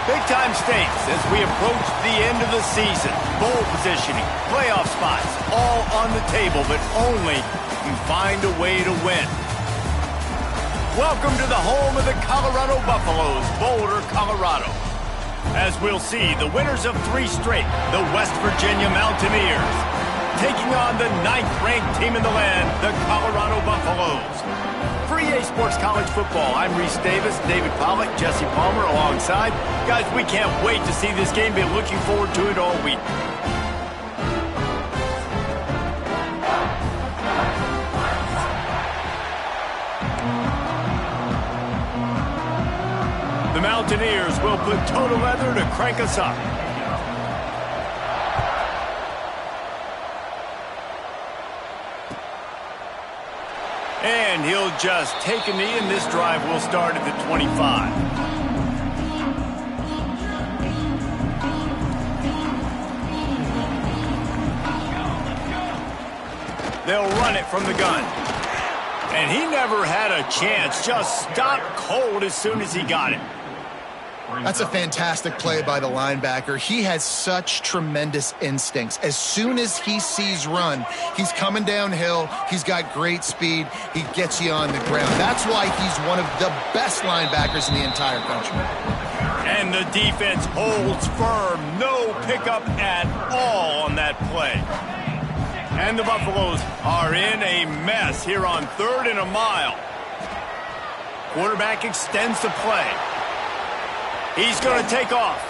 Big-time stakes as we approach the end of the season. Bowl positioning, playoff spots, all on the table, but only if you find a way to win. Welcome to the home of the Colorado Buffaloes, Boulder, Colorado. As we'll see, the winners of 3 straight, the West Virginia Mountaineers, taking on the 9th-ranked team in the land, the Colorado Buffaloes. For EA Sports College Football, I'm Reese Davis, David Pollack, Jesse Palmer alongside. Guys, we can't wait to see this game. Been looking forward to it all week. The Mountaineers will put toe to leather to crank us up. And he'll just take a knee, and this drive will start at the 25. They'll run it from the gun. And he never had a chance, just stopped cold as soon as he got it. That's a fantastic play by the linebacker. He has such tremendous instincts. As soon as he sees run, he's coming downhill. He's got great speed. He gets you on the ground. That's why he's one of the best linebackers in the entire country. And the defense holds firm. No pickup at all on that play. And the Buffaloes are in a mess here on 3rd and a mile. Quarterback extends the play. He's going to take off.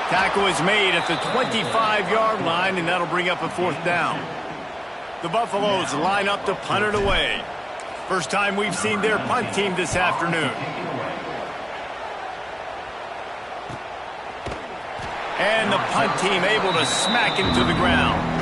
Tackle is made at the 25-yard line, and that'll bring up a 4th down. The Buffaloes line up to punt it away. First time we've seen their punt team this afternoon. And the punt team able to smack him to the ground.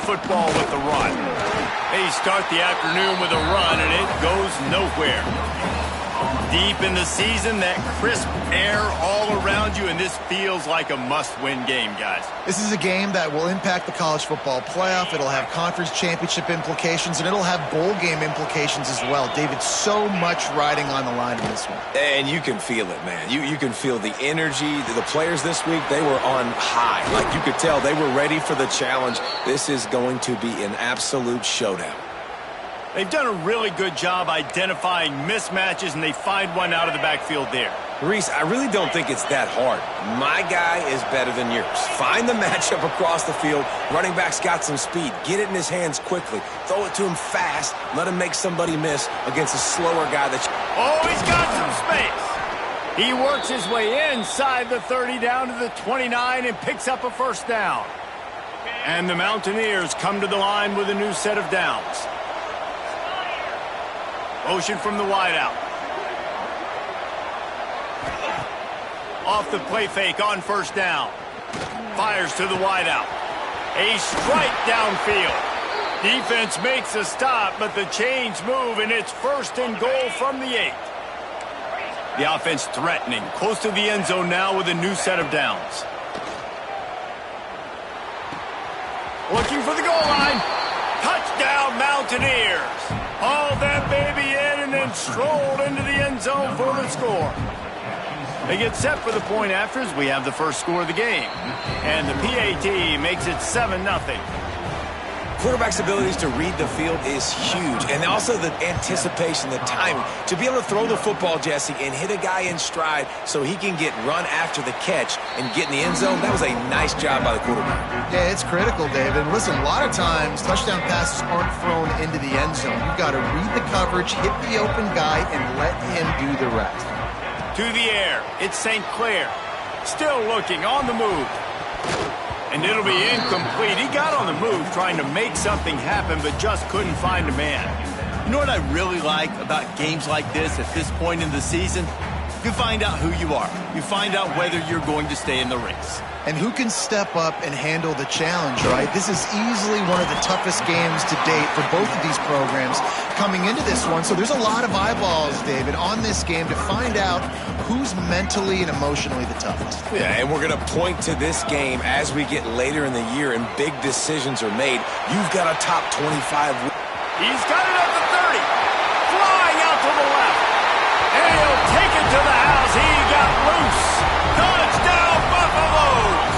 Football with the run. They start the afternoon with a run, and it goes nowhere. Deep in the season, that crisp air all around you, and this feels like a must-win game, guys. This is a game that will impact the college football playoff. It'll have conference championship implications, and it'll have bowl game implications as well. David, so much riding on the line in this one. And you can feel it, man. You can feel the energy. The players this week, they were on high. Like you could tell, they were ready for the challenge. This is going to be an absolute showdown. They've done a really good job identifying mismatches, and they find one out of the backfield there. Reese, I really don't think it's that hard. My guy is better than yours. Find the matchup across the field. Running back's got some speed. Get it in his hands quickly. Throw it to him fast. Let him make somebody miss against a slower guy. Oh, he's got some space. He works his way inside the 30 down to the 29 and picks up a 1st down. And the Mountaineers come to the line with a new set of downs. Motion from the wideout. Off the play fake on 1st down. Fires to the wideout. A strike downfield. Defense makes a stop, but the chains move, and it's 1st and goal from the 8. The offense threatening. Close to the end zone now with a new set of downs. Looking for the goal line. Touchdown, Mountaineers. Hauled that baby in and then strolled into the end zone for the score. They get set for the point after as we have the first score of the game. And the PAT makes it 7-0. Quarterback's abilities to read the field is huge. And also the anticipation, the timing. To be able to throw the football, Jesse, and hit a guy in stride so he can get run after the catch and get in the end zone, that was a nice job by the quarterback. Yeah, it's critical, David. Listen, a lot of times touchdown passes aren't thrown into the end zone. You've got to read the coverage, hit the open guy, and let him do the rest. To the air. It's St. Clair. Still looking on the move. And it'll be incomplete. He got on the move trying to make something happen, but just couldn't find a man. You know what I really like about games like this at this point in the season? You find out who you are. You find out whether you're going to stay in the race. And who can step up and handle the challenge, right? This is easily one of the toughest games to date for both of these programs coming into this one. So there's a lot of eyeballs, David, on this game to find out who's mentally and emotionally the toughest. Yeah, and we're going to point to this game as we get later in the year and big decisions are made. You've got a top 25. He's got it up to 30. Flying out to the left. And he'll take it to the house. He got loose. Touchdown, Buffaloes!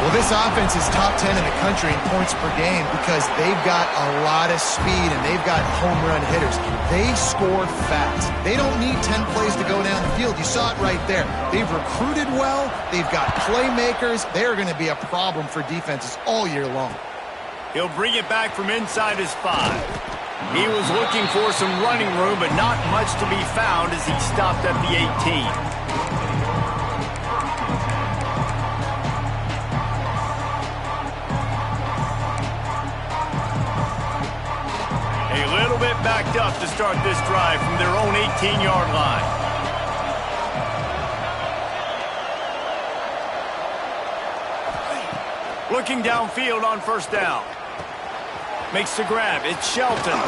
Well, this offense is top 10 in the country in points per game because they've got a lot of speed and they've got home run hitters. They score fast. They don't need 10 plays to go down the field. You saw it right there. They've recruited well. They've got playmakers. They're going to be a problem for defenses all year long. He'll bring it back from inside his 5. He was looking for some running room, but not much to be found as he stopped at the 18. A little bit backed up to start this drive from their own 18-yard line. Looking downfield on first down. Makes the grab. It's Shelton.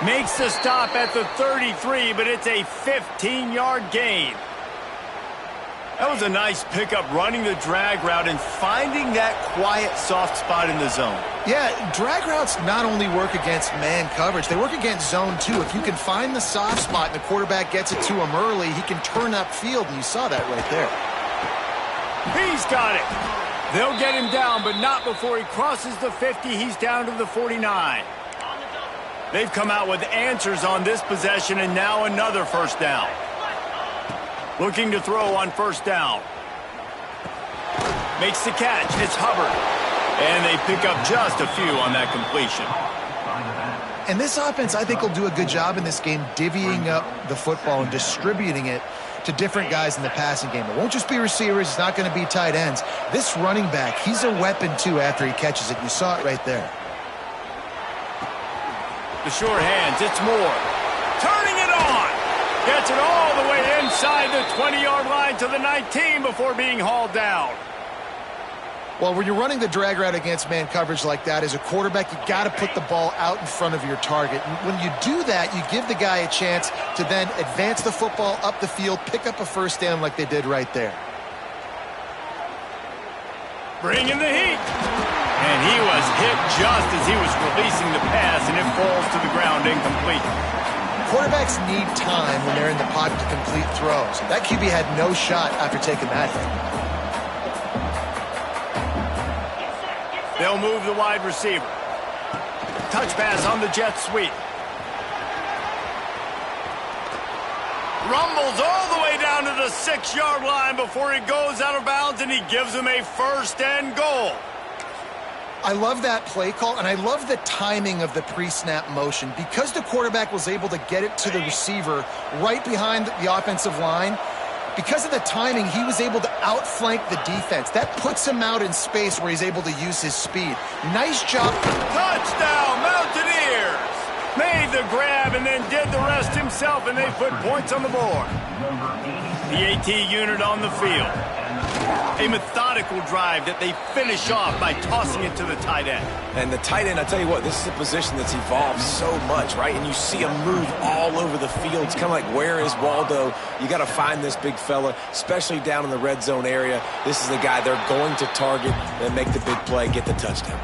Makes the stop at the 33, but it's a 15-yard gain. That was a nice pickup, running the drag route and finding that quiet, soft spot in the zone. Yeah, drag routes not only work against man coverage, they work against zone too. If you can find the soft spot and the quarterback gets it to him early, he can turn upfield, and you saw that right there. He's got it. They'll get him down, but not before he crosses the 50. He's down to the 49. They've come out with answers on this possession, and now another first down. Looking to throw on first down. Makes the catch. It's Hubbard. And they pick up just a few on that completion. And this offense, I think, will do a good job in this game divvying up the football and distributing it to different guys in the passing game. It won't just be receivers. It's not going to be tight ends. This running back, he's a weapon, too, after he catches it. You saw it right there. The short hands. It's Moore. Turning it on. Gets it all the way inside the 20-yard line to the 19 before being hauled down. Well, when you're running the drag route against man coverage like that, as a quarterback, you got to put the ball out in front of your target. And when you do that, you give the guy a chance to then advance the football up the field, pick up a first down like they did right there. Bringing the heat. And he was hit just as he was releasing the pass, and it falls to the ground incomplete. Quarterbacks need time when they're in the pocket to complete throws. That QB had no shot after taking that hit. They'll move the wide receiver. Touch pass on the jet sweep. Rumbles all the way down to the 6-yard line before he goes out of bounds, and he gives him a first and goal. I love that play call, and I love the timing of the pre-snap motion. Because the quarterback was able to get it to the receiver right behind the offensive line, because of the timing, he was able to outflank the defense. That puts him out in space where he's able to use his speed. Nice job. Touchdown, Mountaineers! Made the grab and then did the rest himself, and they put points on the board. The AT unit on the field. A methodical drive that they finish off by tossing it to the tight end. And the tight end, I tell you what, this is a position that's evolved so much, right? And you see him move all over the field. It's kind of like, where is Waldo? You got to find this big fella, especially down in the red zone area. This is the guy they're going to target and make the big play, get the touchdown.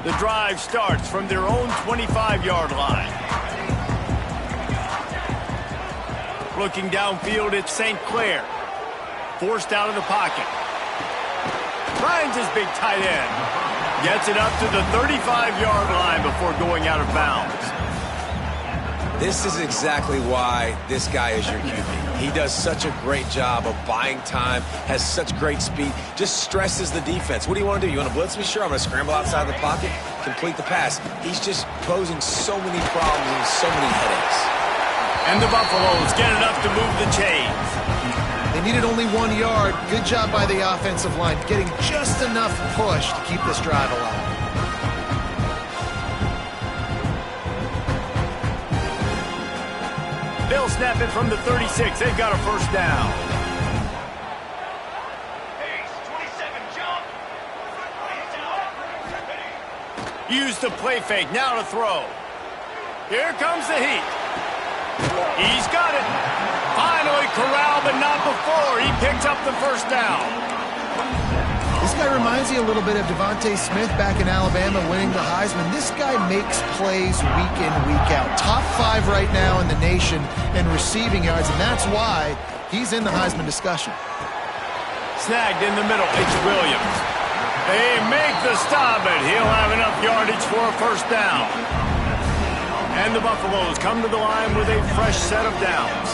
The drive starts from their own 25-yard line. Looking downfield, it's St. Clair. Forced out of the pocket. Finds his big tight end. Gets it up to the 35-yard line before going out of bounds. This is exactly why this guy is your QB. He does such a great job of buying time, has such great speed, just stresses the defense. What do you want to do? You want to blitz me? Sure, I'm going to scramble outside the pocket, complete the pass. He's just posing so many problems and so many headaches. And the Buffaloes get enough to move the chains. They They needed only 1 yard. Good job by the offensive line, getting just enough push to keep this drive alive. They'll snap it from the 36. They've got a first down. Use the play fake. Now to throw. Here comes the heat. He's got it. Finally corralled, but not before. He picks up the first down. This guy reminds you a little bit of Devontae Smith back in Alabama winning the Heisman. This guy makes plays week in, week out. Top 5 right now in the nation in receiving yards, and that's why he's in the Heisman discussion. Snagged in the middle. It's Williams. They make the stop, but he'll have enough yardage for a first down. And the Buffaloes come to the line with a fresh set of downs.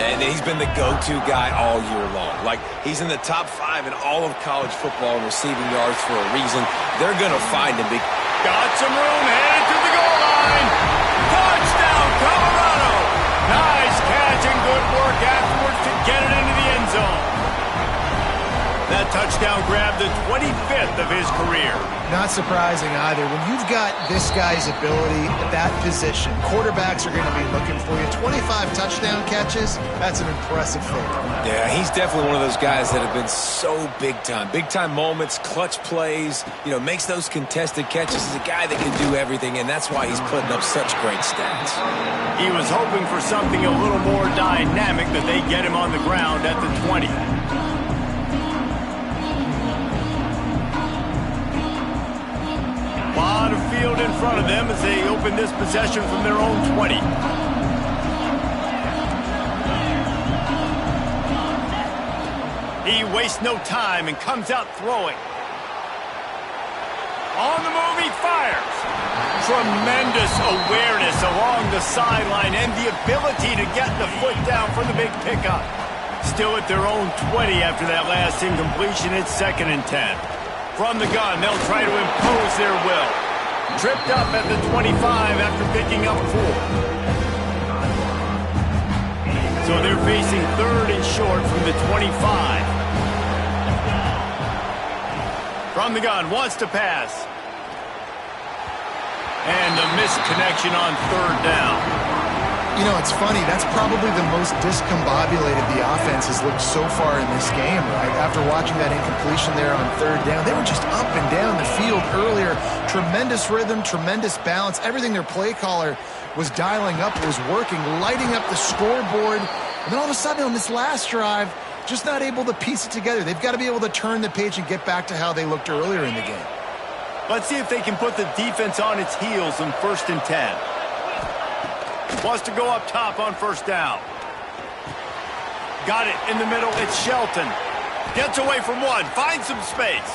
And he's been the go-to guy all year long. Like, he's in the top 5 in all of college football in receiving yards for a reason. They're going to find him. Got some room, headed to the goal line. Touchdown, Colorado. Nice catch and good work afterwards to get it into the end zone. That touchdown grabbed the 25th of his career. Not surprising either. When you've got this guy's ability at that position, quarterbacks are going to be looking for you. 25 touchdown catches, that's an impressive thing. Yeah, he's definitely one of those guys that have been so big time. Big time moments, clutch plays, makes those contested catches. He's a guy that can do everything, and that's why he's putting up such great stats. He was hoping for something a little more dynamic, but they get him on the ground at the 20. A lot of field in front of them as they open this possession from their own 20. He wastes no time and comes out throwing. On the move, he fires. Tremendous awareness along the sideline and the ability to get the foot down for the big pickup. Still at their own 20 after that last incompletion. It's 2nd and 10. From the gun, they'll try to impose their will. Tripped up at the 25 after picking up 4. So they're facing 3rd and short from the 25. From the gun, wants to pass. And a missed connection on 3rd down. It's funny. That's probably the most discombobulated the offense has looked so far in this game, right? After watching that incompletion there on 3rd down, they were just up and down the field earlier. Tremendous rhythm, tremendous balance. Everything their play caller was dialing up was working, lighting up the scoreboard. And then all of a sudden on this last drive, just not able to piece it together. They've got to be able to turn the page and get back to how they looked earlier in the game. Let's see if they can put the defense on its heels in 1st and 10. Wants to go up top on 1st down. Got it in the middle. It's Shelton. Gets away from one. Finds some space.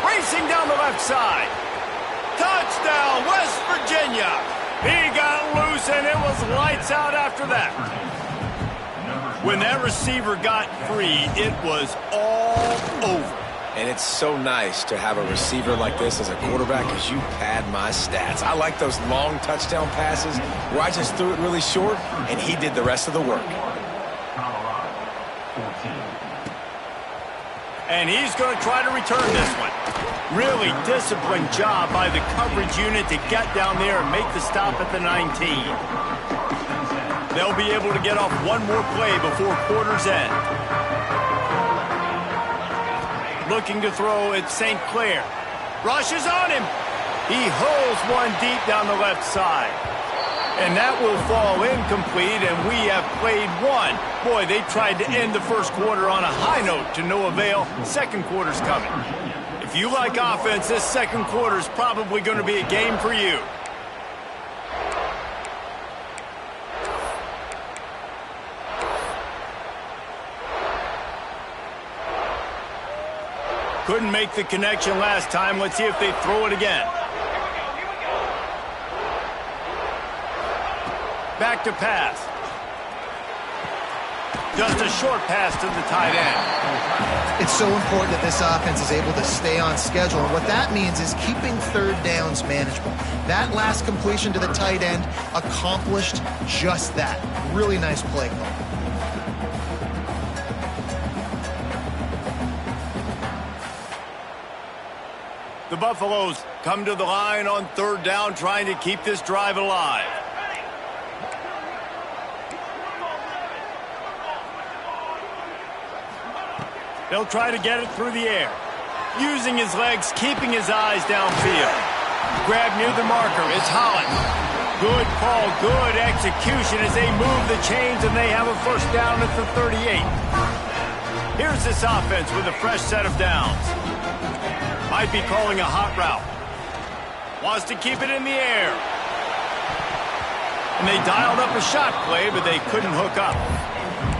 Racing down the left side. Touchdown, West Virginia. He got loose, and it was lights out after that. When that receiver got free, it was all over. And it's so nice to have a receiver like this as a quarterback because you pad my stats. I like those long touchdown passes where I just threw it really short and he did the rest of the work. And he's going to try to return this one. Really disciplined job by the coverage unit to get down there and make the stop at the 19. They'll be able to get off one more play before quarter's end. Looking to throw at St. Clair. Rushes on him. He hurls one deep down the left side. And that will fall incomplete, and we have played one. Boy, they tried to end the first quarter on a high note to no avail. Second quarter's coming. If you like offense, this second quarter is probably going to be a game for you. Couldn't make the connection last time. Let's see if they throw it again. Back to pass. Just a short pass to the tight end. It's so important that this offense is able to stay on schedule. And what that means is keeping 3rd downs manageable. That last completion to the tight end accomplished just that. Really nice play call. Buffaloes come to the line on third down, trying to keep this drive alive. They'll try to get it through the air. Using his legs, keeping his eyes downfield. Grab near the marker. It's Holland. Good call, good execution as they move the chains, and they have a first down at the 38. Here's this offense with a fresh set of downs. Might be calling a hot route. Wants to keep it in the air. And they dialed up a shot play, but they couldn't hook up.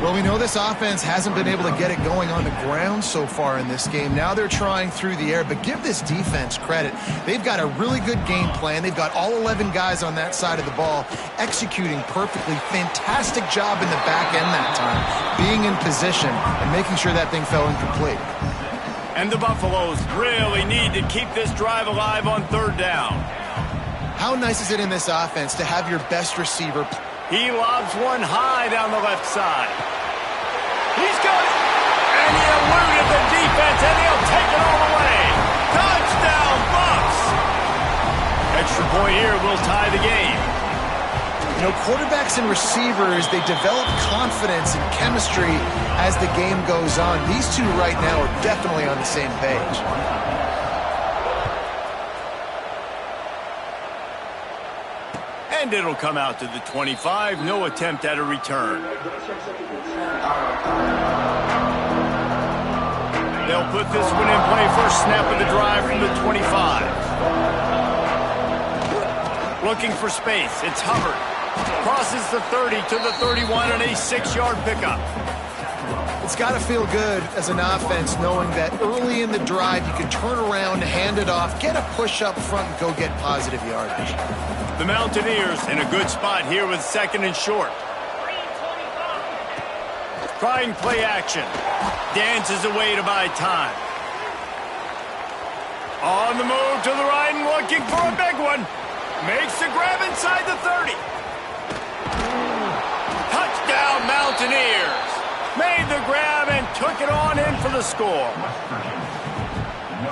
Well, we know this offense hasn't been able to get it going on the ground so far in this game. Now they're trying through the air, but give this defense credit. They've got a really good game plan. They've got all 11 guys on that side of the ball executing perfectly. Fantastic job in the back end that time, being in position and making sure that thing fell incomplete. And the Buffaloes really need to keep this drive alive on third down. How nice is it in this offense to have your best receiver? He lobs one high down the left side. He's got it! And he eluded the defense, and he'll take it all the way. Touchdown, Bucs! Extra point here will tie the game. You know, quarterbacks and receivers, they develop confidence and chemistry as the game goes on. These two right now are definitely on the same page. And it'll come out to the 25. No attempt at a return. They'll put this one in play. First snap of the drive from the 25. Looking for space. It's Hubbard. Crosses the 30 to the 31 and a 6-yard pickup. It's got to feel good as an offense knowing that early in the drive you can turn around, hand it off, get a push up front, and go get positive yardage. The Mountaineers in a good spot here with second and short. Trying play action. Dances away to buy time. On the move to the right and looking for a big one. Makes the grab inside the 30. Touchdown, Mountaineers. Made the grab and took it on in for the score.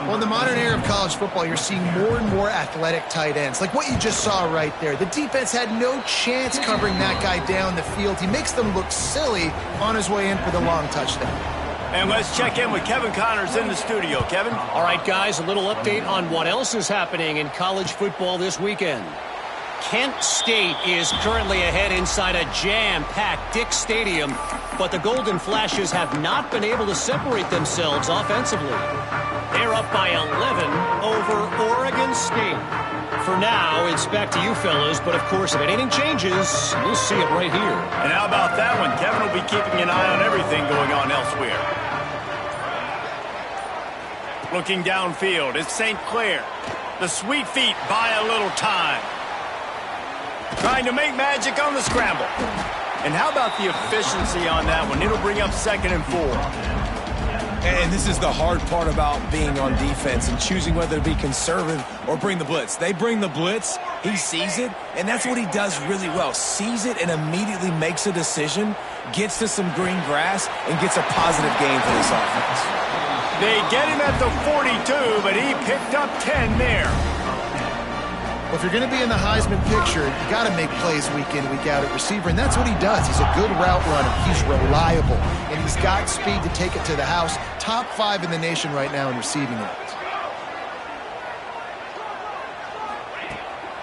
Well, in the modern era of college football, you're seeing more and more athletic tight ends, like what you just saw right there. The defense had no chance covering that guy down the field. He makes them look silly on his way in for the long touchdown. And let's check in with Kevin Connors in the studio. Kevin? All right, guys, a little update on what else is happening in college football this weekend. Kent State is currently ahead inside a jam-packed Dick Stadium, but the Golden Flashes have not been able to separate themselves offensively. They're up by 11 over Oregon State. For now, it's back to you fellas, but of course, if anything changes, you'll see it right here. And how about that one? Kevin will be keeping an eye on everything going on elsewhere. Looking downfield, it's St. Clair. The Sweet Feet buy a little time. Trying to make magic on the scramble. And how about the efficiency on that one? It'll bring up second and 4. And this is the hard part about being on defense and choosing whether to be conservative or bring the blitz. They bring the blitz, he sees it, and that's what he does really well. Sees it and immediately makes a decision, gets to some green grass, and gets a positive gain for this offense. They get him at the 42, but he picked up 10 there. Well, if you're going to be in the Heisman picture, you got to make plays week in, week out at receiver, and that's what he does. He's a good route runner. He's reliable, and he's got speed to take it to the house. Top 5 in the nation right now in receiving yards.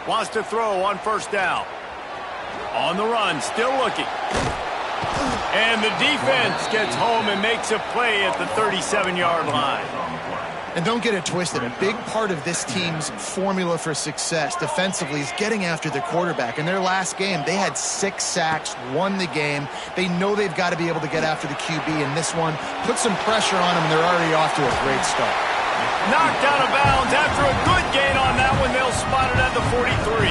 Wants to throw on first down. On the run, still looking. And the defense gets home and makes a play at the 37-yard line. And don't get it twisted. A big part of this team's formula for success defensively is getting after the quarterback. In their last game, they had 6 sacks, won the game. They know they've got to be able to get after the QB in this one. Put some pressure on them, and they're already off to a great start. Knocked out of bounds after a good gain on that one. They'll spot it at the 43.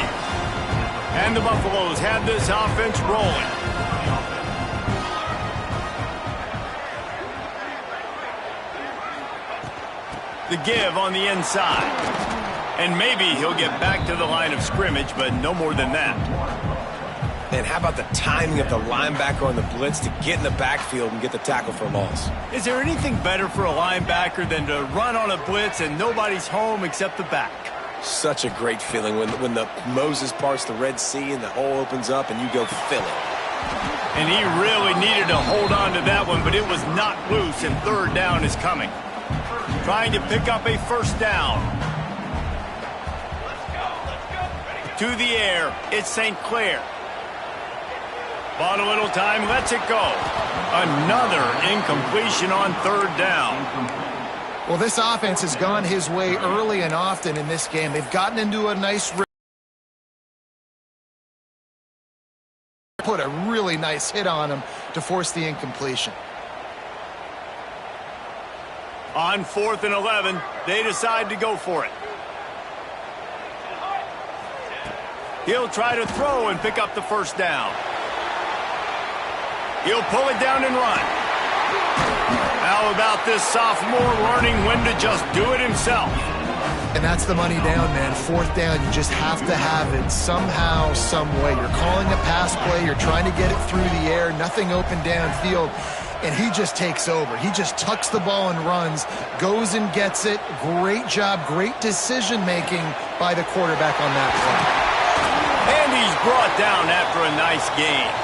And the Buffaloes have this offense rolling. The give on the inside. And maybe he'll get back to the line of scrimmage, but no more than that. And how about the timing of the linebacker on the blitz to get in the backfield and get the tackle for a loss? Is there anything better for a linebacker than to run on a blitz and nobody's home except the back? Such a great feeling when the Moses parts the Red Sea and the hole opens up and you go fill it. And he really needed to hold on to that one, but it was not loose, and third down is coming. Trying to pick up a first down. To the air, it's St. Clair. Bought a little time, lets it go. Another incompletion on third down. Well, this offense has gone his way early and often in this game. They've gotten into a nice put a really nice hit on him to force the incompletion. On 4th and 11, they decide to go for it. He'll try to throw and pick up the first down. He'll pull it down and run. How about this sophomore learning when to just do it himself? And that's the money down, man. 4th down, you just have to have it somehow, some way. You're calling a pass play. You're trying to get it through the air. Nothing open downfield. And he just takes over. He just tucks the ball and runs, goes and gets it. Great job, great decision-making by the quarterback on that play. And he's brought down after a nice game.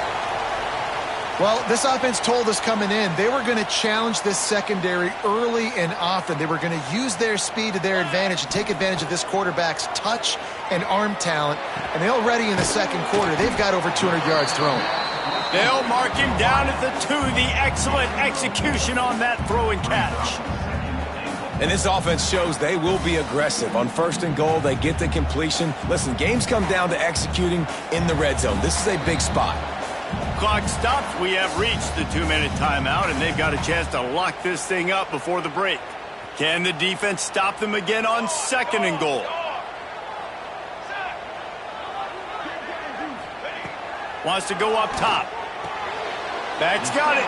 Well, this offense told us coming in they were going to challenge this secondary early and often. They were going to use their speed to their advantage and take advantage of this quarterback's touch and arm talent. And already in the second quarter, they've got over 200 yards thrown. They'll mark him down at the 2. The excellent execution on that throw and catch. And this offense shows they will be aggressive. On 1st and goal, they get the completion. Listen, games come down to executing in the red zone. This is a big spot. Clock stops. We have reached the 2-minute timeout, and they've got a chance to lock this thing up before the break. Can the defense stop them again on 2nd and goal? Wants to go up top. Back's got it,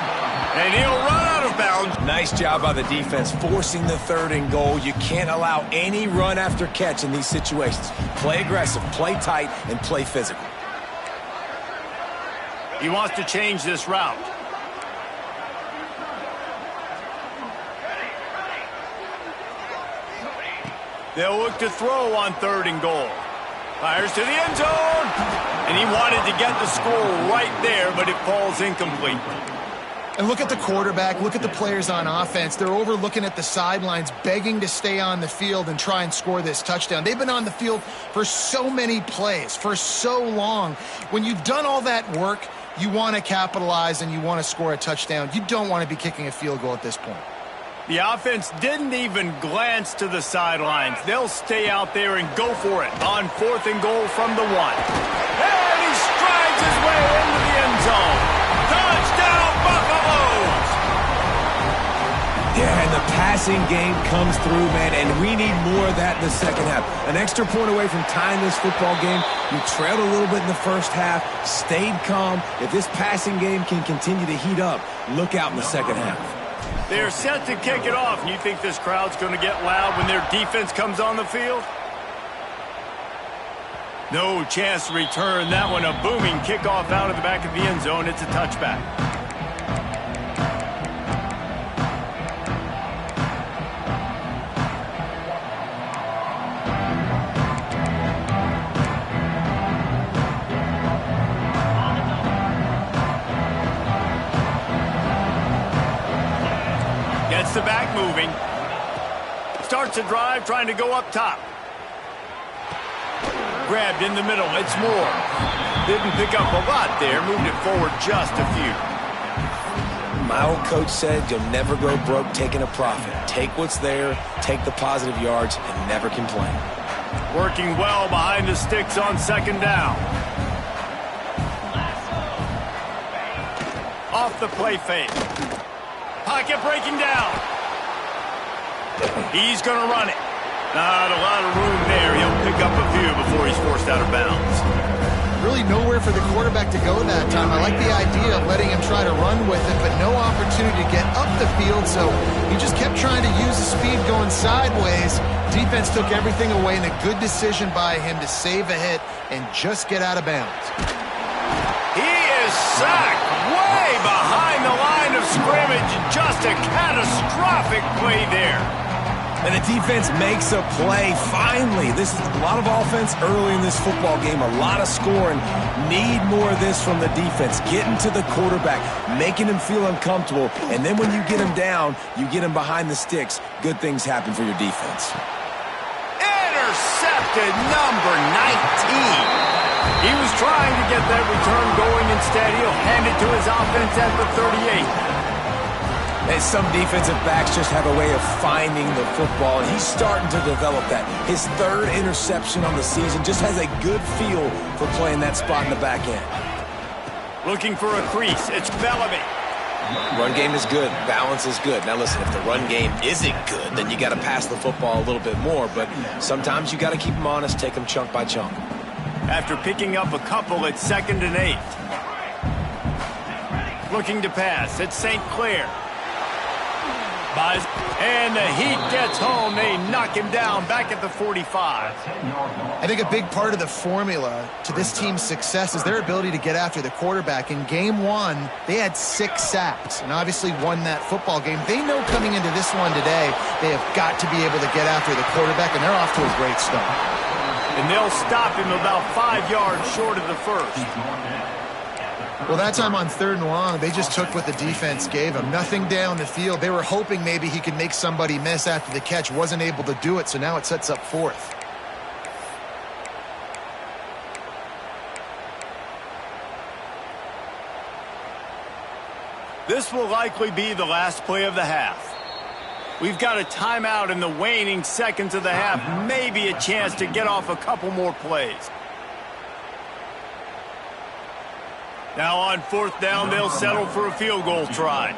and he'll run out of bounds. Nice job by the defense forcing the 3rd and goal. You can't allow any run after catch in these situations. Play aggressive, play tight, and play physical. He wants to change this route. They'll look to throw on 3rd and goal. Fires to the end zone. And he wanted to get the score right there, but it falls incomplete. And look at the quarterback. Look at the players on offense. They're over looking at the sidelines, begging to stay on the field and try and score this touchdown. They've been on the field for so many plays, for so long. When you've done all that work, you want to capitalize and you want to score a touchdown. You don't want to be kicking a field goal at this point. The offense didn't even glance to the sidelines. They'll stay out there and go for it on 4th and goal from the 1. And he strides his way into the end zone. Touchdown, Buffaloes! Yeah, and the passing game comes through, man, and we need more of that in the second half. An extra point away from tying this football game. You trailed a little bit in the first half, stayed calm. If this passing game can continue to heat up, look out in the second half. They're set to kick it off, and you think this crowd's going to get loud when their defense comes on the field? No chance to return that one. A booming kickoff out of the back of the end zone. It's a touchback. Gets the back moving. Starts a drive trying to go up top. Grabbed in the middle. It's Moore. Didn't pick up a lot there. Moved it forward just a few. My old coach said you'll never go broke taking a profit. Take what's there, take the positive yards, and never complain. Working well behind the sticks on 2nd down. Off the play fake. Pocket breaking down. He's going to run it. Not a lot of room there. He'll pick up a few before he's forced out of bounds. Really nowhere for the quarterback to go that time. I like the idea of letting him try to run with it, but no opportunity to get up the field, so he just kept trying to use the speed going sideways. Defense took everything away, and a good decision by him to save a hit and just get out of bounds. is sacked way behind the line of scrimmage. Just a catastrophic play there. And the defense makes a play, finally. This is a lot of offense early in this football game, a lot of scoring. Need more of this from the defense. Getting to the quarterback, making him feel uncomfortable, and then when you get him down, you get him behind the sticks. Good things happen for your defense. Intercepted, number 19. He was trying to get that return going. Instead, he'll hand it to his offense at the 38. And some defensive backs just have a way of finding the football, and he's starting to develop that. His third interception on the season, just has a good feel for playing that spot in the back end. Looking for a crease. It's Bellamy. Run game is good. Balance is good. Now listen, if the run game isn't good, then you got to pass the football a little bit more, but sometimes you got to keep them honest, take them chunk by chunk. After picking up a couple, it's 2nd and 8. Looking to pass. It's St. Clair. And the Heat gets home. They knock him down back at the 45. I think a big part of the formula to this team's success is their ability to get after the quarterback. In game 1, they had 6 sacks and obviously won that football game. They know coming into this one today, they have got to be able to get after the quarterback, and they're off to a great start. And they'll stop him about 5 yards short of the first. Well, that time on 3rd and long, they just took what the defense gave them. Nothing down the field. They were hoping maybe he could make somebody miss after the catch. Wasn't able to do it, so now it sets up 4th. This will likely be the last play of the half. We've got a timeout in the waning seconds of the half. Maybe a chance to get off a couple more plays. Now on 4th down, they'll settle for a field goal try.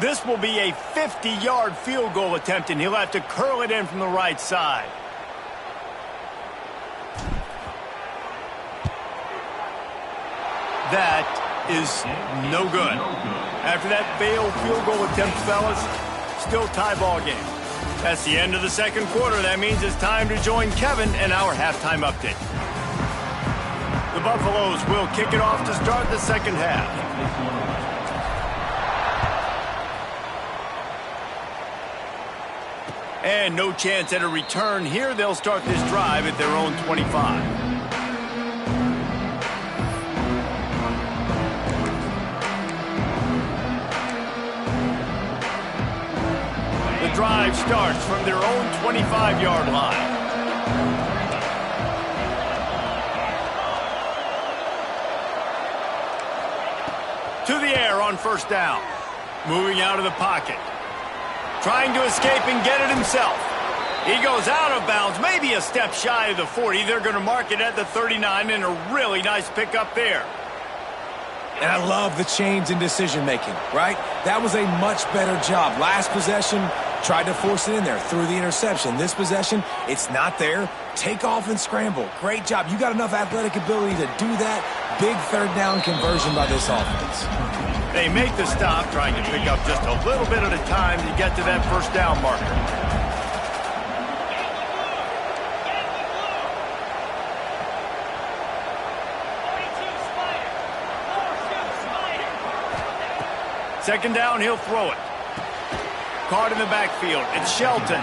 This will be a 50-yard field goal attempt, and he'll have to curl it in from the right side. That is no good. After that failed field goal attempt, fellas, still tie ball game. That's the end of the 2nd quarter. That means it's time to join Kevin in our halftime update. The Buffaloes will kick it off to start the 2nd half. And no chance at a return here. They'll start this drive at their own 25. The drive starts from their own 25-yard line. To the air on 1st down. Moving out of the pocket. Trying to escape and get it himself. He goes out of bounds, maybe a step shy of the 40. They're going to mark it at the 39, and a really nice pickup there. And I love the change in decision-making, right? That was a much better job. Last possession, tried to force it in there, threw the interception. This possession, it's not there. Take off and scramble. Great job. You got enough athletic ability to do that. Big 3rd down conversion by this offense. They make the stop, trying to pick up just a little bit at a time to get to that 1st down marker. Second down, he'll throw it. Caught in the backfield. It's Shelton.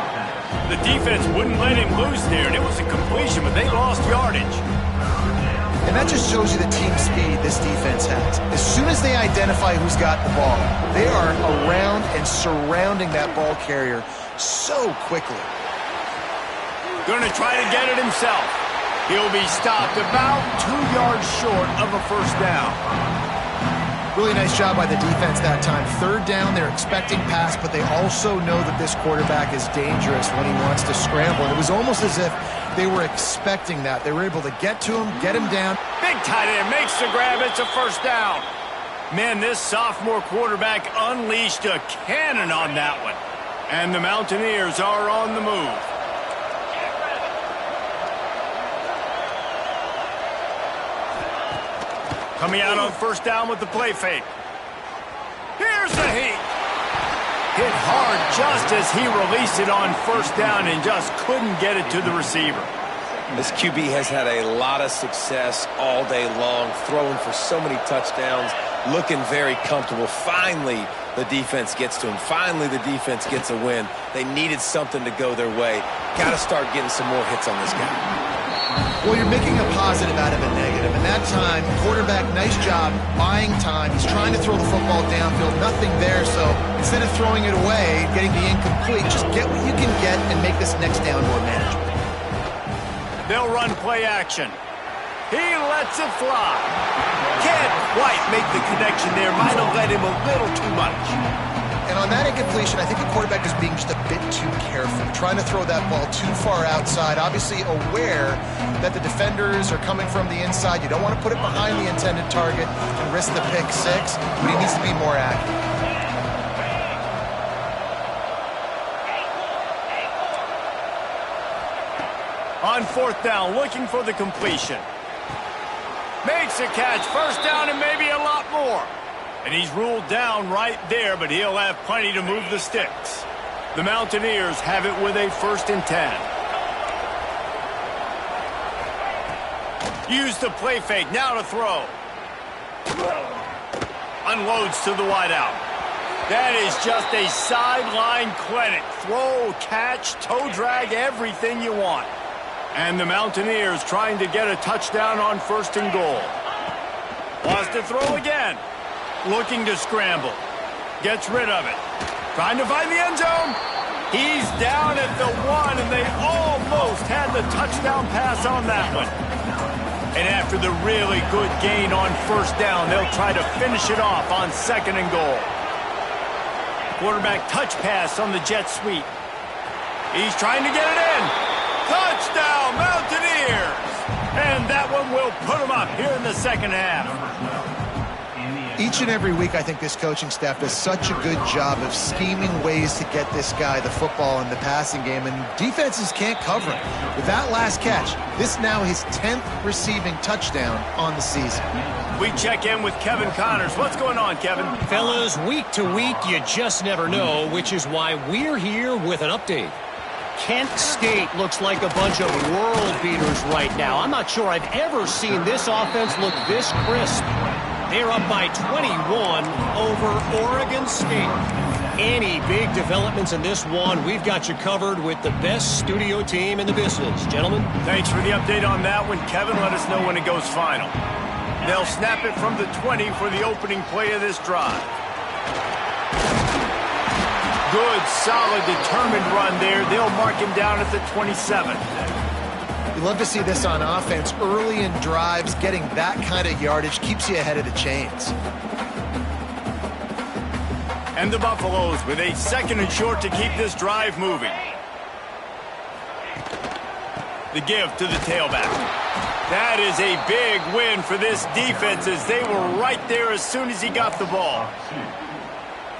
The defense wouldn't let him loose there, and it was a completion, but they lost yardage. And that just shows you the team speed this defense has. As soon as they identify who's got the ball, they are around and surrounding that ball carrier so quickly. Going to try to get it himself. He'll be stopped about 2 yards short of a 1st down. Really nice job by the defense that time. 3rd down, they're expecting pass, but they also know that this quarterback is dangerous when he wants to scramble. And it was almost as if they were expecting that. They were able to get to him, get him down. Big tight end makes the grab. It's a 1st down. Man, this sophomore quarterback unleashed a cannon on that one. And the Mountaineers are on the move. Coming out on 1st down with the play fake. Here's the Heat. Hit hard just as he released it on 1st down and just couldn't get it to the receiver. This QB has had a lot of success all day long, throwing for so many touchdowns, looking very comfortable. Finally, the defense gets to him. Finally, the defense gets a win. They needed something to go their way. Got to start getting some more hits on this guy. Well, you're making a positive out of a negative. And that time, quarterback, nice job buying time. He's trying to throw the football downfield. Nothing there. So instead of throwing it away, getting the incomplete, just get what you can get and make this next down more manageable. They'll run play action. He lets it fly. Can't quite make the connection there. Might have led him a little too much. And on that incompletion, I think the quarterback is being just a bit too careful, trying to throw that ball too far outside, obviously aware that the defenders are coming from the inside. You don't want to put it behind the intended target and risk the pick six, but he needs to be more accurate. On fourth down, looking for the completion. Makes a catch, first down and maybe a lot more. And he's ruled down right there, but he'll have plenty to move the sticks. The Mountaineers have it with a 1st and 10. Use the play fake, now to throw. Unloads to the wideout. That is just a sideline clinic. Throw, catch, toe drag, everything you want. And the Mountaineers trying to get a touchdown on 1st and goal. Wants to throw again. Looking to scramble. Gets rid of it. Trying to find the end zone. He's down at the 1, and they almost had the touchdown pass on that one. And after the really good gain on 1st down, they'll try to finish it off on 2nd and goal. Quarterback touch pass on the jet sweep. He's trying to get it in. Touchdown, Mountaineers! And that one will put them up here in the 2nd half. Each and every week, I think this coaching staff does such a good job of scheming ways to get this guy the football in the passing game, and defenses can't cover him. With that last catch, this now his 10th receiving touchdown on the season. We check in with Kevin Connors. What's going on, Kevin? Fellas, week to week, you just never know, which is why we're here with an update. Kent State looks like a bunch of world beaters right now. I'm not sure I've ever seen this offense look this crisp. They're up by 21 over Oregon State. Any big developments in this one, we've got you covered with the best studio team in the business. Gentlemen? Thanks for the update on that one, Kevin. Let us know when it goes final. They'll snap it from the 20 for the opening play of this drive. Good, solid, determined run there. They'll mark him down at the 27. You love to see this on offense. Early in drives, getting that kind of yardage keeps you ahead of the chains. And the Buffaloes with a 2nd and short to keep this drive moving. The give to the tailback. That is a big win for this defense as they were right there as soon as he got the ball.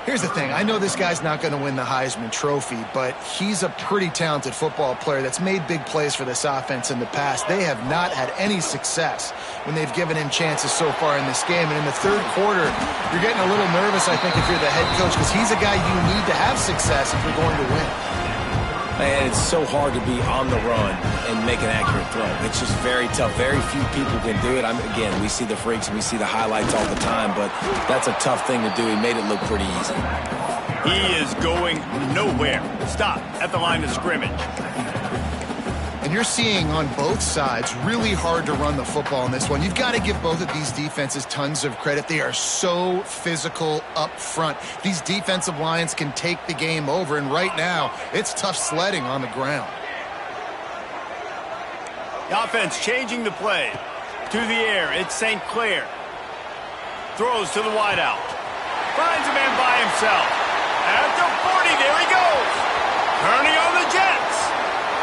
Here's the thing. I know this guy's not going to win the Heisman Trophy, but he's a pretty talented football player that's made big plays for this offense in the past. They have not had any success when they've given him chances so far in this game. And in the 3rd quarter, you're getting a little nervous, I think, if you're the head coach, because he's a guy you need to have success if you're going to win. Man, it's so hard to be on the run and make an accurate throw. It's just very tough. Very few people can do it. Again, we see the freaks and we see the highlights all the time, but that's a tough thing to do. He made it look pretty easy. He is going nowhere. Stop at the line of scrimmage. And you're seeing on both sides really hard to run the football in this one. You've got to give both of these defenses tons of credit. They are so physical up front. These defensive lines can take the game over, and right now it's tough sledding on the ground. The offense changing the play. To the air, it's St. Clair. Throws to the wideout. Finds a man by himself. At the 40, there he goes. Turning on the Jets.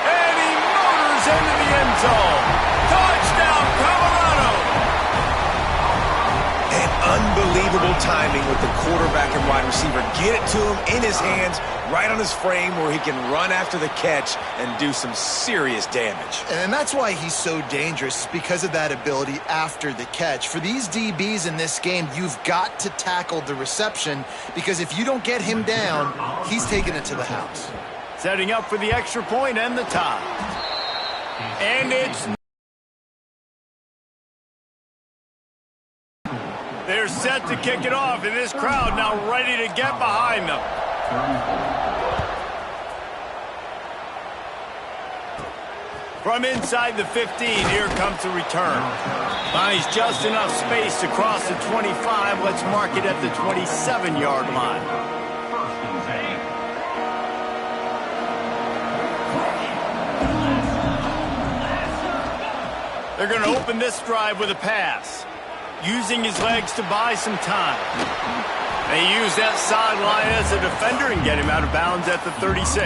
And he motors into the end zone. Touchdown, Colorado. And unbelievable timing with the quarterback and wide receiver. Get it to him in his hands, right on his frame where he can run after the catch and do some serious damage. And that's why he's so dangerous, because of that ability after the catch. For these DBs in this game, you've got to tackle the reception, because if you don't get him down, he's taking it to the house. Setting up for the extra point and the tie. And they're set to kick it off, and this crowd now ready to get behind them. From inside the 15, here comes the return. Finds just enough space to cross the 25. Let's mark it at the 27-yard line. They're going to open this drive with a pass, using his legs to buy some time. They use that sideline as a defender and get him out of bounds at the 36.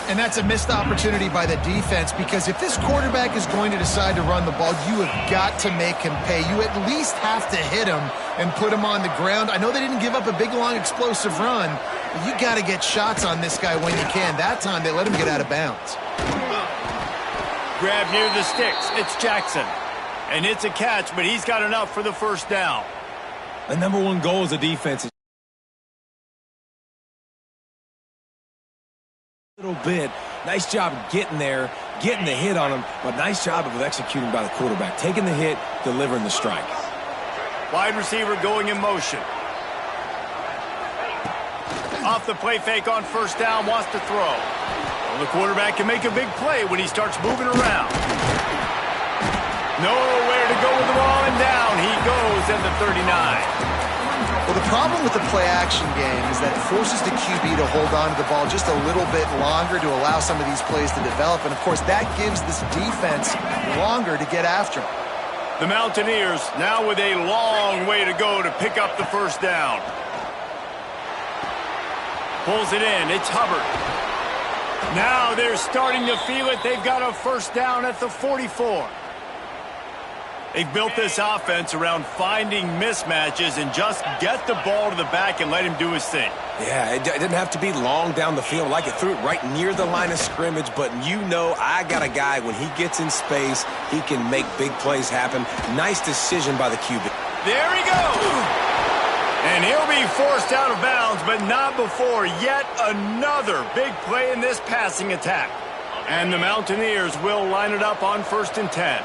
And that's a missed opportunity by the defense, because if this quarterback is going to decide to run the ball, you have got to make him pay. You at least have to hit him and put him on the ground. I know they didn't give up a big, long, explosive run, but you got to get shots on this guy when you can. That time they let him get out of bounds. Grab near the sticks. It's Jackson. And it's a catch, but he's got enough for the first down. The number one goal as a defense is a little bit. Nice job getting there, getting the hit on him, but nice job of executing by the quarterback. Taking the hit, delivering the strike. Wide receiver going in motion. Off the play fake on first down, wants to throw. Well, the quarterback can make a big play when he starts moving around. Nowhere to go with the ball, and down he goes at the 39. Well, the problem with the play-action game is that it forces the QB to hold on to the ball just a little bit longer to allow some of these plays to develop. And, of course, that gives this defense longer to get after him. The Mountaineers now with a long way to go to pick up the first down. Pulls it in. It's Hubbard. Now they're starting to feel it. They've got a first down at the 44. They've built this offense around finding mismatches and just get the ball to the back and let him do his thing. Yeah, it didn't have to be long down the field. Like it threw it right near the line of scrimmage, but you know I got a guy, when he gets in space, he can make big plays happen. Nice decision by the QB. There he goes. And he'll be forced out of bounds, but not before yet another big play in this passing attack. And the Mountaineers will line it up on 1st and 10.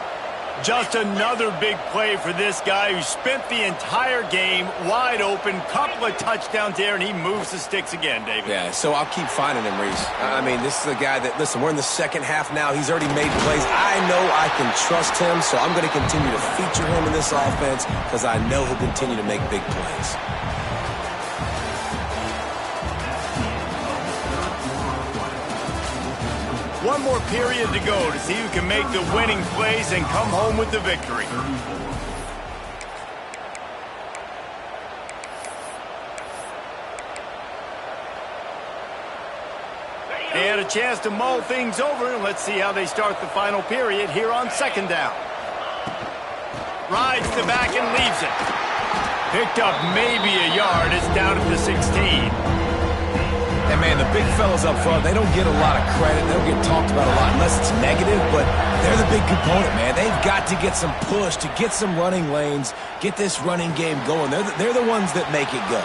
Just another big play for this guy who spent the entire game wide open, couple of touchdowns there, and he moves the sticks again, David. Yeah, so I'll keep finding him, Reese. I mean, this is a guy that, listen, we're in the second half now. He's already made plays. I know I can trust him, so I'm going to continue to feature him in this offense because I know he'll continue to make big plays. One more period to go to see who can make the winning plays and come home with the victory. They had a chance to mull things over. Let's see how they start the final period here on 2nd down. Rides the back and leaves it. Picked up maybe a yard. It's down at the 16. And, man, the big fellas up front, they don't get a lot of credit. They don't get talked about a lot unless it's negative, but they're the big component, man. They've got to get some push, to get some running lanes, get this running game going. They're the ones that make it go.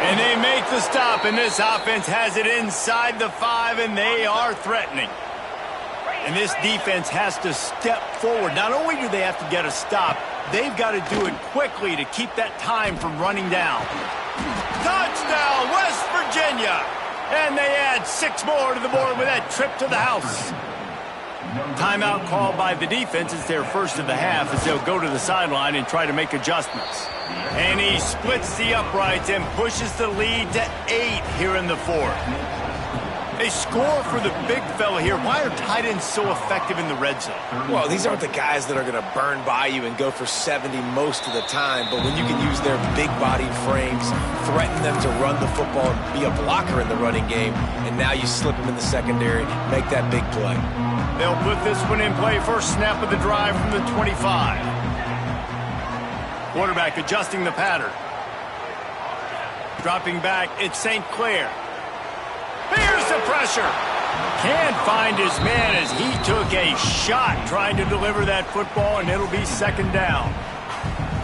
And they make the stop, and this offense has it inside the 5, and they are threatening. And this defense has to step forward. Not only do they have to get a stop, they've got to do it quickly to keep that time from running down. Touchdown, West Virginia! And they add 6 more to the board with that trip to the house. Timeout called by the defense. It's their first of the half as they'll go to the sideline and try to make adjustments. And he splits the uprights and pushes the lead to 8 here in the 4th. They score for the big fella here. Why are tight ends so effective in the red zone? Well, these aren't the guys that are going to burn by you and go for 70 most of the time, but when you can use their big-bodied frames, threaten them to run the football and be a blocker in the running game, and now you slip them in the secondary, make that big play. They'll put this one in play. First snap of the drive from the 25. Quarterback adjusting the pattern. Dropping back, it's St. Clair. Here's the pressure. Can't find his man as he took a shot trying to deliver that football, and it'll be 2nd down.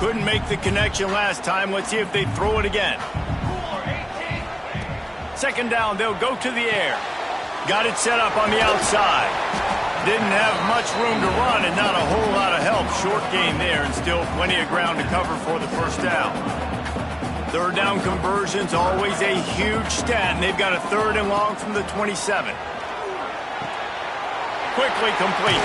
Couldn't make the connection last time. Let's see if they throw it again. 2nd down, they'll go to the air. Got it set up on the outside. Didn't have much room to run and not a whole lot of help. Short gain there and still plenty of ground to cover for the first down. Third down conversion's always a huge stat, and they've got a 3rd and long from the 27. Quickly complete.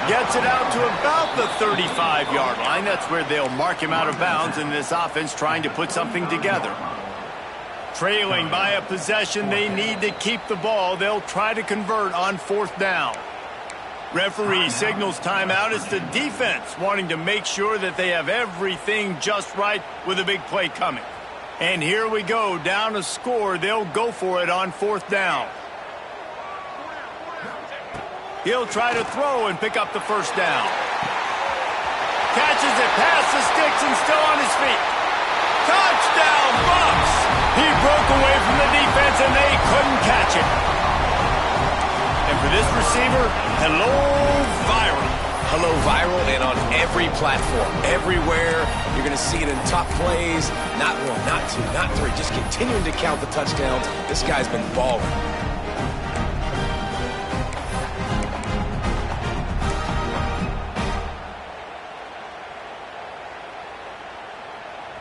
Gets it out to about the 35-yard line. That's where they'll mark him out of bounds in this offense trying to put something together. Trailing by a possession, they need to keep the ball. They'll try to convert on 4th down. Referee signals timeout. It's the defense wanting to make sure that they have everything just right with a big play coming. And here we go, down a score. They'll go for it on 4th down. He'll try to throw and pick up the first down. Catches it past the sticks and still on his feet. Touchdown, Bucks! He broke away from the defense and they couldn't catch it. And for this receiver, hello, viral. Hello, viral, and on every platform, everywhere. You're going to see it in top plays. Not 1, not 2, not 3. Just continuing to count the touchdowns. This guy's been balling.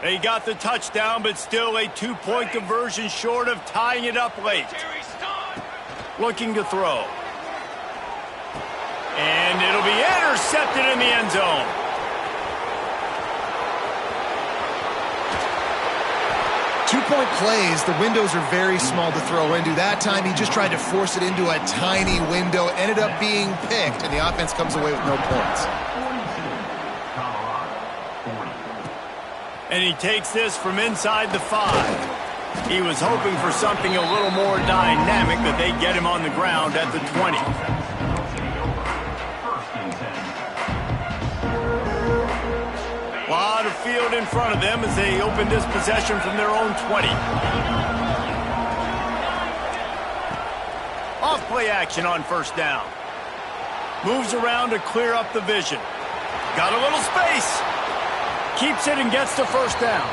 They got the touchdown, but still a 2-point conversion short of tying it up late. Looking to throw. And it'll be intercepted in the end zone. Two-point plays, the windows are very small to throw into. That time, he just tried to force it into a tiny window, ended up being picked, and the offense comes away with no points. And he takes this from inside the 5. He was hoping for something a little more dynamic, but they get him on the ground at the 20. A lot of field in front of them as they open this possession from their own 20. Off play action on 1st down. Moves around to clear up the vision. Got a little space. Keeps it and gets the first down.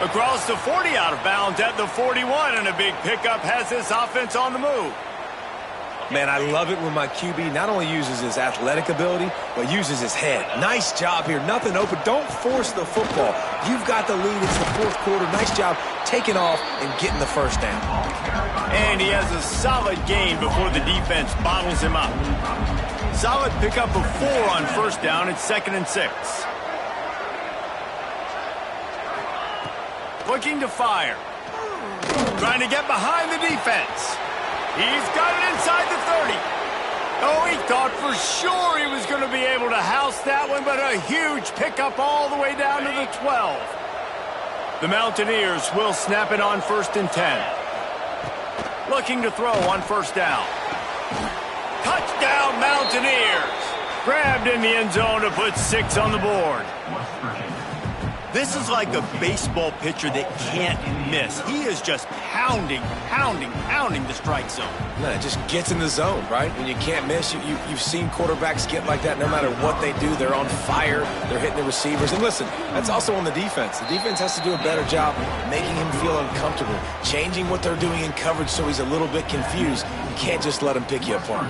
Across the 40, out of bounds at the 41, and a big pickup has this offense on the move. Man, I love it when my QB not only uses his athletic ability, but uses his head. Nice job here. Nothing open. Don't force the football. You've got the lead. It's the 4th quarter. Nice job taking off and getting the first down. And he has a solid gain before the defense bottles him up. Solid pickup of 4 on 1st down. It's 2nd and 6. Looking to fire. Trying to get behind the defense. He's got it inside the 30. Oh, he thought for sure he was going to be able to house that one, but a huge pickup all the way down to the 12. The Mountaineers will snap it on 1st and 10. Looking to throw on 1st down. Touchdown, Mountaineers. Grabbed in the end zone to put 6 on the board. This is like a baseball pitcher that can't miss. He is just pounding the strike zone. No, it just gets in the zone, right? When you can't miss, you've seen quarterbacks get like that no matter what they do. They're on fire. They're hitting the receivers. And listen, that's also on the defense. The defense has to do a better job making him feel uncomfortable, changing what they're doing in coverage so he's a little bit confused. You can't just let him pick you apart.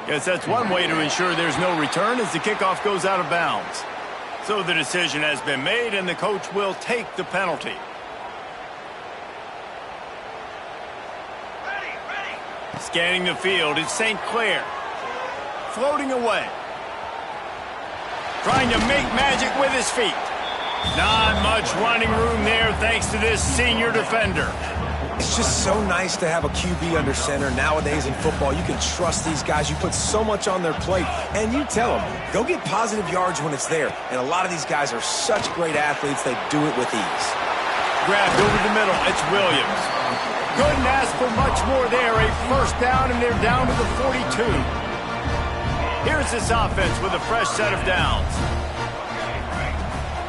Yes, that's one way to ensure there's no return as the kickoff goes out of bounds. So the decision has been made, and the coach will take the penalty. Scanning the field, it's St. Clair. Floating away. Trying to make magic with his feet. Not much running room there thanks to this senior defender. It's just so nice to have a QB under center. Nowadays in football, you can trust these guys. You put so much on their plate, and you tell them, go get positive yards when it's there. And a lot of these guys are such great athletes, they do it with ease. Grabbed over the middle, it's Williams. Couldn't ask for much more there. A first down, and they're down to the 42. Here's this offense with a fresh set of downs.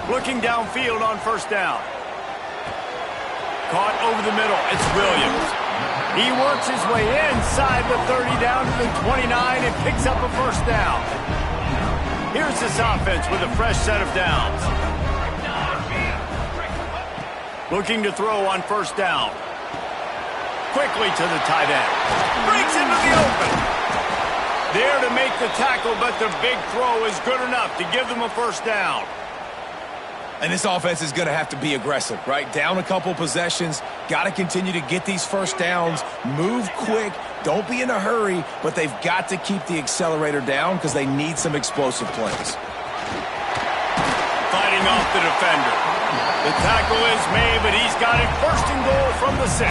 Looking downfield on first down. Caught over the middle. It's Williams. He works his way inside the 30 down to the 29 and picks up a first down. Here's this offense with a fresh set of downs. Looking to throw on first down. quickly to the tight end. Breaks into the open. There to make the tackle, but the big throw is good enough to give them a first down. And this offense is going to have to be aggressive, right? Down a couple possessions, got to continue to get these first downs, move quick, don't be in a hurry, but they've got to keep the accelerator down because they need some explosive plays. Fighting off the defender. The tackle is made, but he's got it first and goal from the 6.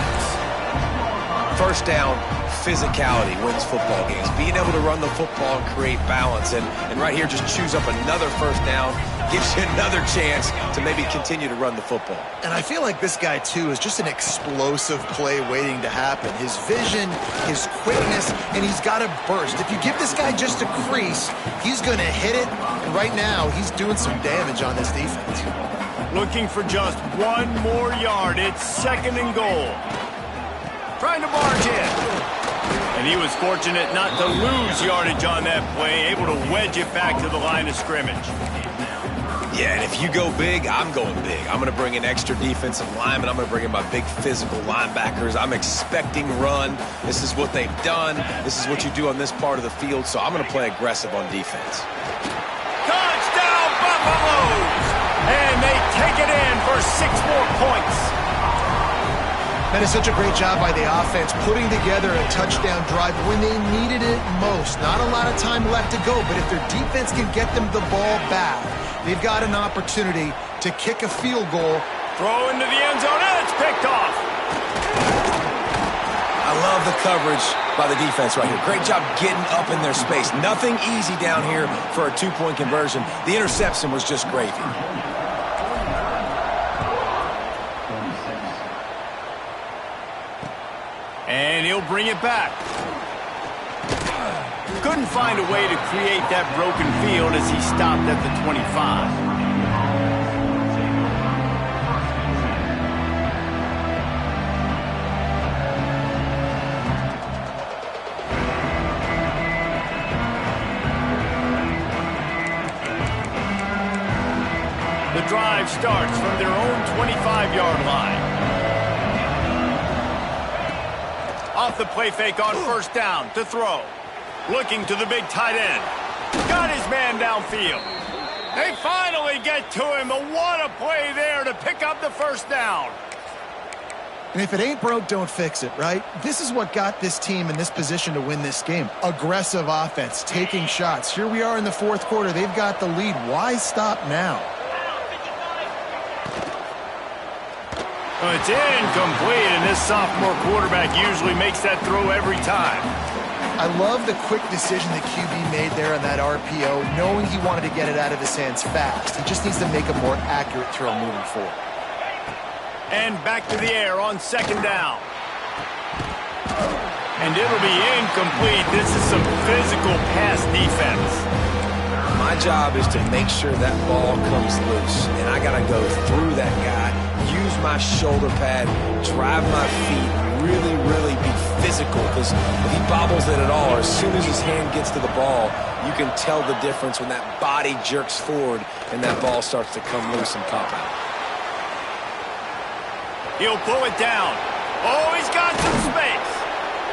First down, physicality wins football games. Being able to run the football and create balance. And right here, just choose up another first down. Gives you another chance to maybe continue to run the football. And I feel like this guy, too, is just an explosive play waiting to happen. His vision, his quickness, and he's got a burst. If you give this guy just a crease, he's going to hit it. And right now, he's doing some damage on this defense. Looking for just one more yard. It's second and goal. Trying to barge in. And he was fortunate not to lose yardage on that play, able to wedge it back to the line of scrimmage. Yeah, and if you go big, I'm going big. I'm going to bring in extra defensive linemen. I'm going to bring in my big physical linebackers. I'm expecting run. This is what they've done. This is what you do on this part of the field, so I'm going to play aggressive on defense. Touchdown, Buffaloes! And they take it in for 6 more points. That is such a great job by the offense, putting together a touchdown drive when they needed it most. Not a lot of time left to go, but if their defense can get them the ball back, they've got an opportunity to kick a field goal. Throw into the end zone, and it's picked off. I love the coverage by the defense right here. Great job getting up in their space. Nothing easy down here for a 2-point conversion. The interception was just gravy. And he'll bring it back. Couldn't find a way to create that broken field as he stopped at the 25. The drive starts from their own 25-yard line. Off the play fake on first down to throw. Looking to the big tight end. Got his man downfield. They finally get to him, but what a play there to pick up the first down. And if it ain't broke, don't fix it, right? This is what got this team in this position to win this game. Aggressive offense, taking shots. Here we are in the fourth quarter. They've got the lead. Why stop now? Well, it's incomplete, and this sophomore quarterback usually makes that throw every time. I love the quick decision the QB made there on that RPO, knowing he wanted to get it out of his hands fast. He just needs to make a more accurate throw moving forward. And back to the air on second down. And it'll be incomplete. This is some physical pass defense. My job is to make sure that ball comes loose, and I got to go through that guy, use my shoulder pad, drive my feet, really be physical, because if he bobbles it at all, or as soon as his hand gets to the ball, you can tell the difference when that body jerks forward and that ball starts to come loose and pop out. He'll pull it down. Oh, he's got some space.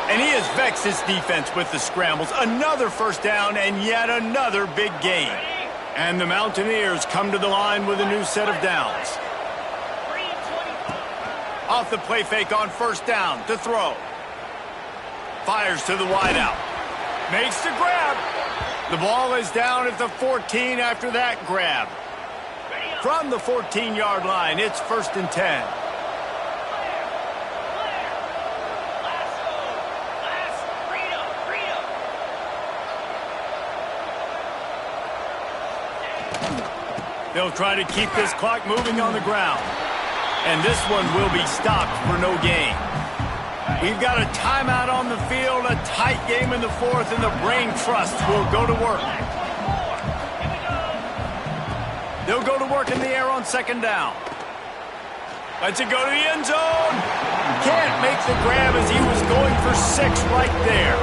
And he has vexed his defense with the scrambles. Another first down and yet another big gain. And the Mountaineers come to the line with a new set of downs. Off the play fake on first down to throw. Fires to the wideout. Makes the grab. The ball is down at the 14 after that grab. From the 14-yard line, it's first and 10. They'll try to keep this clock moving on the ground. And this one will be stopped for no gain. We've got a timeout on the field, a tight game in the fourth, and the Brain Trust will go to work. They'll go to work in the air on second down. Lets it go to the end zone. Can't make the grab as he was going for 6 right there.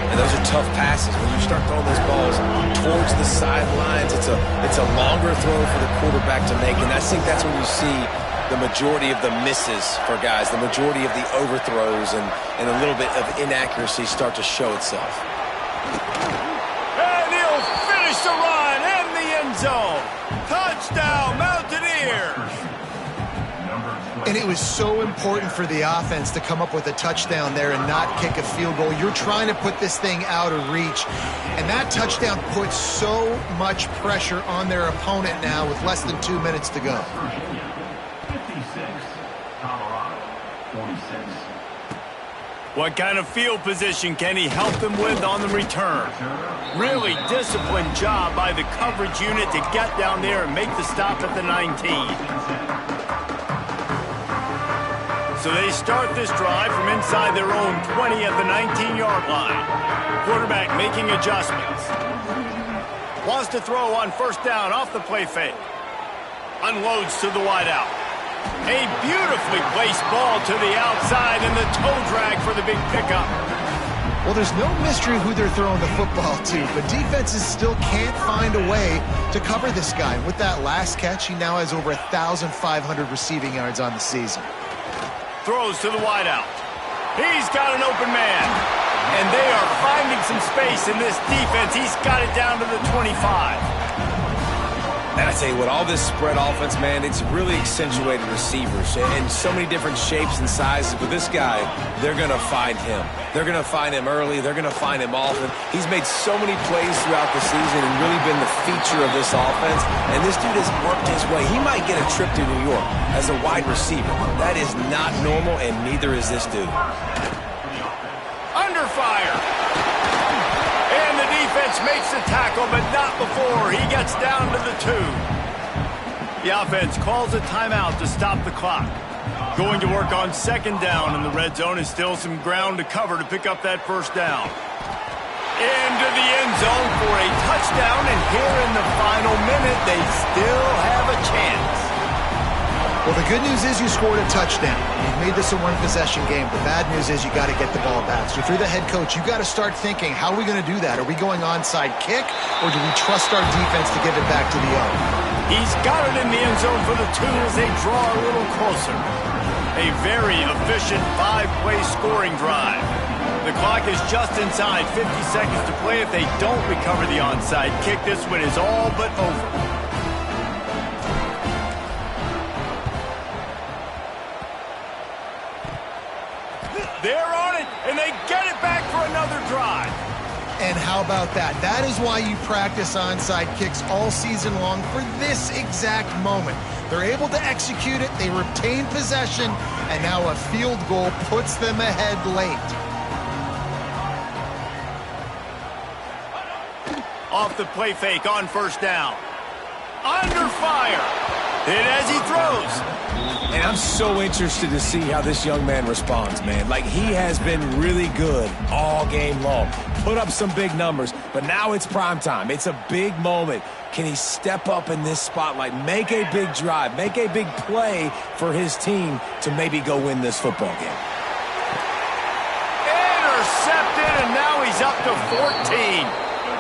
And those are tough passes. When you start throwing those balls towards the sidelines, it's a longer throw for the quarterback to make. And I think that's when you see the majority of the misses for guys, the majority of the overthrows and a little bit of inaccuracy start to show itself. And he'll finish the run in the end zone. Touchdown, Mountaineers! And it was so important for the offense to come up with a touchdown there and not kick a field goal. You're trying to put this thing out of reach. And that touchdown puts so much pressure on their opponent now with less than 2 minutes to go. 56, Colorado, 46. What kind of field position can he help them with on the return? Really disciplined job by the coverage unit to get down there and make the stop at the 19. So they start this drive from inside their own 20 at the 19-yard line. Quarterback making adjustments. Wants to throw on first down off the play fake. Unloads to the wideout. A beautifully placed ball to the outside and the toe drag for the big pickup. Well, there's no mystery who they're throwing the football to, but defenses still can't find a way to cover this guy. With that last catch, he now has over 1,500 receiving yards on the season. Throws to the wideout. He's got an open man. And they are finding some space in this defense. He's got it down to the 25. And I tell you what, all this spread offense, man, it's really accentuated receivers in so many different shapes and sizes. But this guy, they're going to find him. They're going to find him early. They're going to find him often. He's made so many plays throughout the season and really been the feature of this offense. And this dude has worked his way. He might get a trip to New York as a wide receiver. That is not normal, and neither is this dude. Under fire. And the defense makes the tackle, but not before he gets down to the 2. The offense calls a timeout to stop the clock. Going to work on second down, and the red zone is still some ground to cover to pick up that first down. Into the end zone for a touchdown, and here in the final minute, they still have a chance. Well, the good news is you scored a touchdown. You've made this a one-possession game. The bad news is you got to get the ball back. So if you're the head coach, you got to start thinking, how are we going to do that? Are we going onside kick, or do we trust our defense to give it back to the O? He's got it in the end zone for the 2 as they draw a little closer. A very efficient 5-play scoring drive. The clock is just inside 50 seconds to play. If they don't recover the onside kick, this one is all but over. They're on it, and they get it back for another drive. And how about that? That is why you practice onside kicks all season long for this exact moment. They're able to execute it, they retain possession, and now a field goal puts them ahead late. Off the play fake on first down. Under fire. Hit as he throws. And I'm so interested to see how this young man responds, man. Like, he has been really good all game long. Put up some big numbers, but now it's prime time. It's a big moment. Can he step up in this spotlight, make a big drive, make a big play for his team to maybe go win this football game? Intercepted, and now he's up to 14.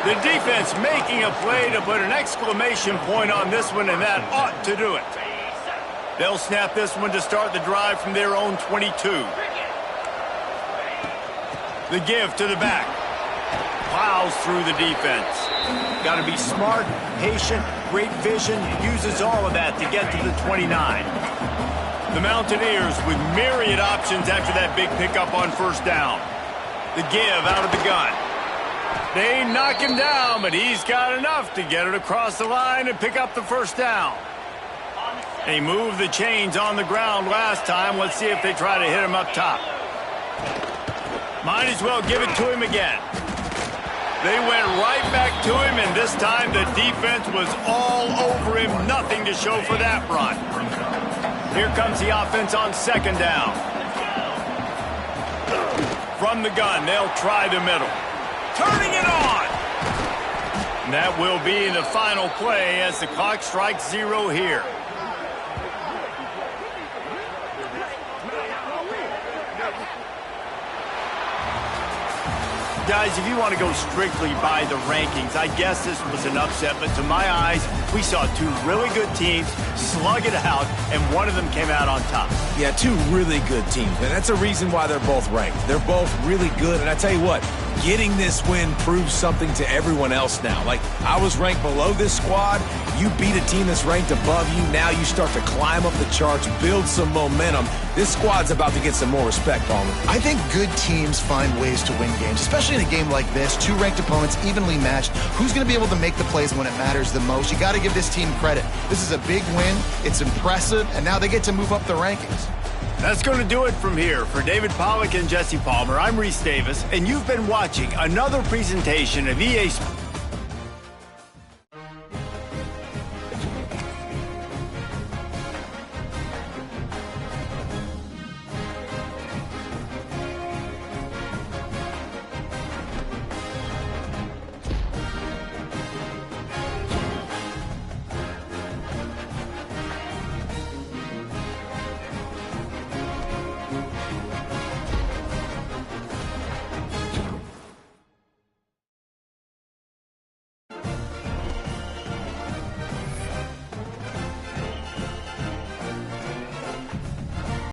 The defense making a play to put an exclamation point on this one, and that ought to do it. They'll snap this one to start the drive from their own 22. The give to the back. Plows through the defense. Got to be smart, patient, great vision. Uses all of that to get to the 29. The Mountaineers with myriad options after that big pickup on first down. The give out of the gun. They knock him down, but he's got enough to get it across the line and pick up the first down. They moved the chains on the ground last time. Let's see if they try to hit him up top. Might as well give it to him again. They went right back to him, and this time the defense was all over him. Nothing to show for that run. Here comes the offense on second down. From the gun, they'll try the middle. Turning it on! And that will be the final play as the clock strikes 0 here. Guys, if you want to go strictly by the rankings, I guess this was an upset, but to my eyes, we saw two really good teams slug it out, and one of them came out on top. Yeah, two really good teams, man. That's a reason why they're both ranked. They're both really good, and I tell you what, getting this win proves something to everyone else now. Like, I was ranked below this squad. You beat a team that's ranked above you. Now you start to climb up the charts, build some momentum. This squad's about to get some more respect, Palmer. I think good teams find ways to win games, especially in a game like this. Two ranked opponents, evenly matched. Who's going to be able to make the plays when it matters the most? You got to give this team credit. This is a big win. It's impressive, and now they get to move up the rankings. That's going to do it from here. For David Pollack and Jesse Palmer, I'm Reese Davis, and you've been watching another presentation of EA Sports.